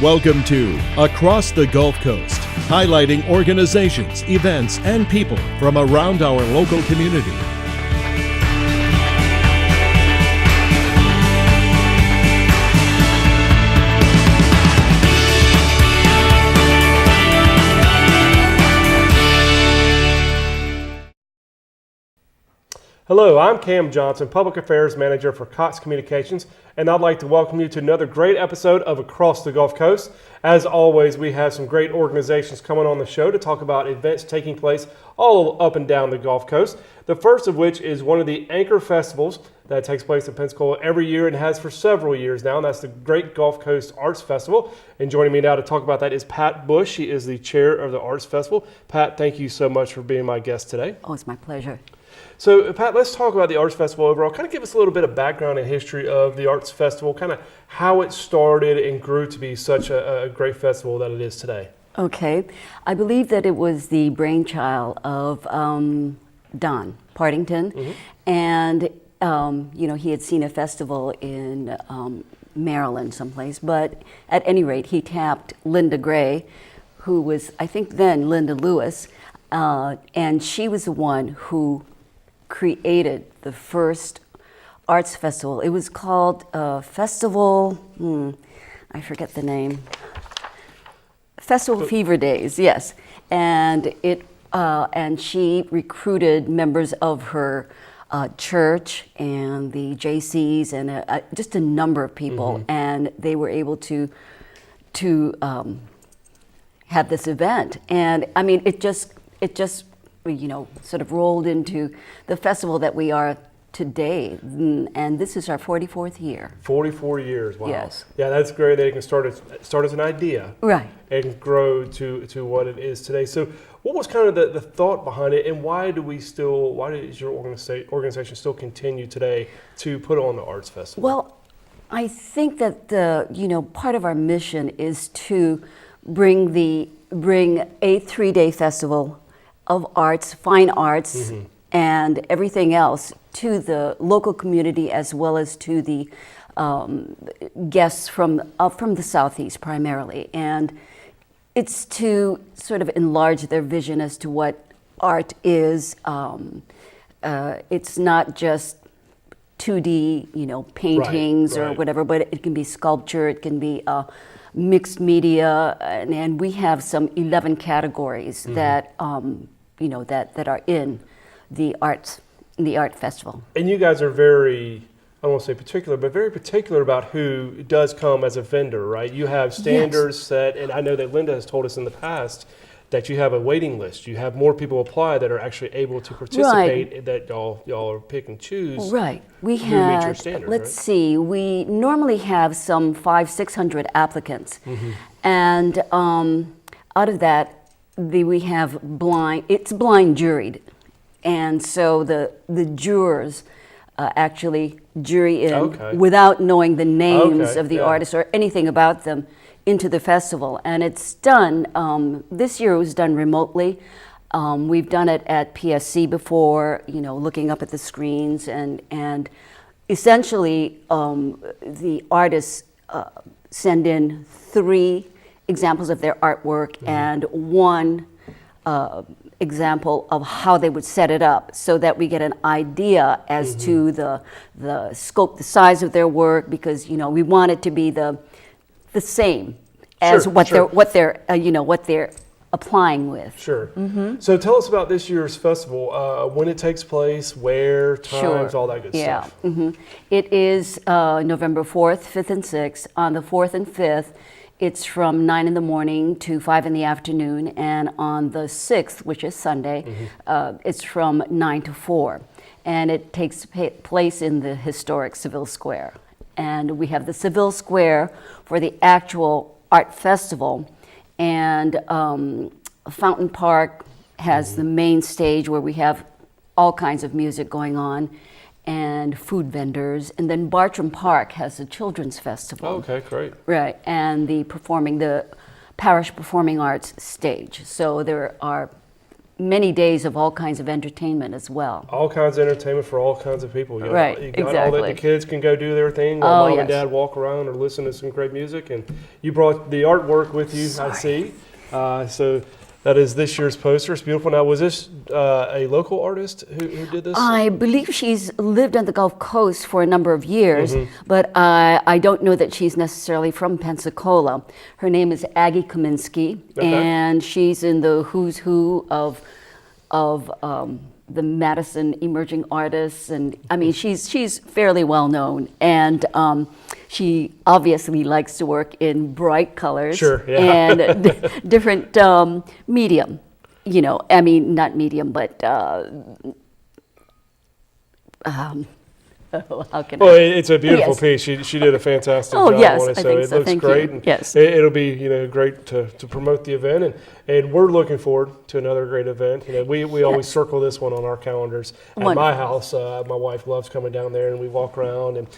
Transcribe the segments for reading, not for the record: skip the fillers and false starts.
Welcome to Across the Gulf Coast, highlighting organizations, events, and people from around our local community. Hello, I'm Cam Johnson, Public Affairs Manager for Cox Communications, and I'd like to welcome you to another great episode of Across the Gulf Coast. As always, we have some great organizations coming on the show to talk about events taking place all up and down the Gulf Coast. The first of which is one of the anchor festivals that takes place in Pensacola every year and has for several years now, and that's the Great Gulf Coast Arts Festival. And joining me now to talk about that is Pat Bush. She is the chair of the Arts Festival. Pat, thank you so much for being my guest today. Oh, it's my pleasure. So, Pat, let's talk about the Arts Festival overall. Kind of give us a little bit of background and history of the Arts Festival, kind of how it started and grew to be such a great festival that it is today. Okay. I believe that it was the brainchild of Don Partington. Mm-hmm. And, he had seen a festival in Maryland someplace. But at any rate, he tapped Linda Gray, who was, I think then, Linda Lewis. And she was the one who created the first arts festival. It was called Festival, I forget the name. Festival Fever Days, yes. And and she recruited members of her church and the JCs and just a number of people, mm-hmm. and they were able to have this event. And I mean, it just sort of rolled into the festival that we are today. And this is our 44th year. 44 years, wow. Yes. Yeah, that's great that it can start as an idea. Right. And grow to what it is today. So what was kind of the thought behind it, and why does your organization still continue today to put on the Arts Festival? Well, I think that part of our mission is to bring a 3-day festival of arts, fine arts, mm-hmm. and everything else to the local community as well as to the guests from the Southeast primarily. And it's to sort of enlarge their vision as to what art is. It's not just 2D, paintings right. or whatever, but it can be sculpture, it can be mixed media, and we have some 11 categories mm-hmm. that that are in the art festival. And you guys are very, I won't say particular, but very particular about who does come as a vendor, right? You have standards yes. set, and I know that Linda has told us in the past that you have a waiting list. You have more people apply that are actually able to participate. Right. That y'all are pick and choose. Right. We have. Meet your standards, let's right? see. We normally have some 500-600 applicants, mm-hmm. and out of that, we have it's blind juried, and so the jurors actually jury in okay. without knowing the names okay. of the yeah. artists or anything about them into the festival. And it's done, this year it was done remotely. We've done it at PSC before, looking up at the screens, and essentially the artists send in 3 examples of their artwork mm-hmm. and 1 example of how they would set it up, so that we get an idea as mm-hmm. to the scope, the size of their work, because we want it to be the same as what they're applying with. Sure. Mm-hmm. So tell us about this year's festival, when it takes place, where, times, all that good stuff. Yeah. Mm-hmm. It is November 4th, 5th, and 6th. On the 4th and 5th, it's from 9 in the morning to 5 in the afternoon, and on the 6th, which is Sunday, mm-hmm. It's from 9 to 4. And it takes place in the historic Seville Square. And we have the Seville Square for the actual art festival, and Fountain Park has mm-hmm. the main stage where we have all kinds of music going on, and food vendors, and then Bartram Park has a children's festival. Oh, okay, great. Right, and the Parish Performing Arts stage. So there are many days of all kinds of entertainment as well. All kinds of entertainment for all kinds of people. Right, You got all exactly. that the kids can go do their thing while mom yes. and dad walk around or listen to some great music. And you brought the artwork with you, I see. So that is this year's poster. It's beautiful. Now, was this a local artist who did this? I believe she's lived on the Gulf Coast for a number of years, but I don't know that she's necessarily from Pensacola. Her name is Aggie Kaminsky, and she's in the who's who of the Madison emerging artists, and I mean she's fairly well known, and she obviously likes to work in bright colors. Sure, yeah. And different medium, you know. I mean, not medium, but how can Well, I? it's a beautiful Yes. piece. She did a fantastic Oh, job yes, on it, I so think it so. looks Thank great. you. And Yes. it'll be great to promote the event, and we're looking forward to another great event. We always circle this one on our calendars at Wonderful. my house. My wife loves coming down there, and we walk around and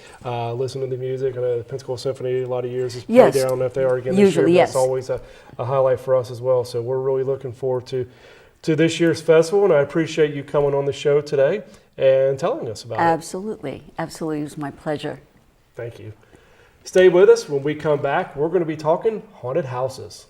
listen to the music. I know the Pensacola Symphony a lot of years has played Yes. there. I don't know if they are again this year. Usually, But yes. That's always a highlight for us as well. So we're really looking forward to this year's festival, and I appreciate you coming on the show today and telling us about it. Absolutely, absolutely, it was my pleasure. Thank you. Stay with us. When we come back, we're going to be talking haunted houses.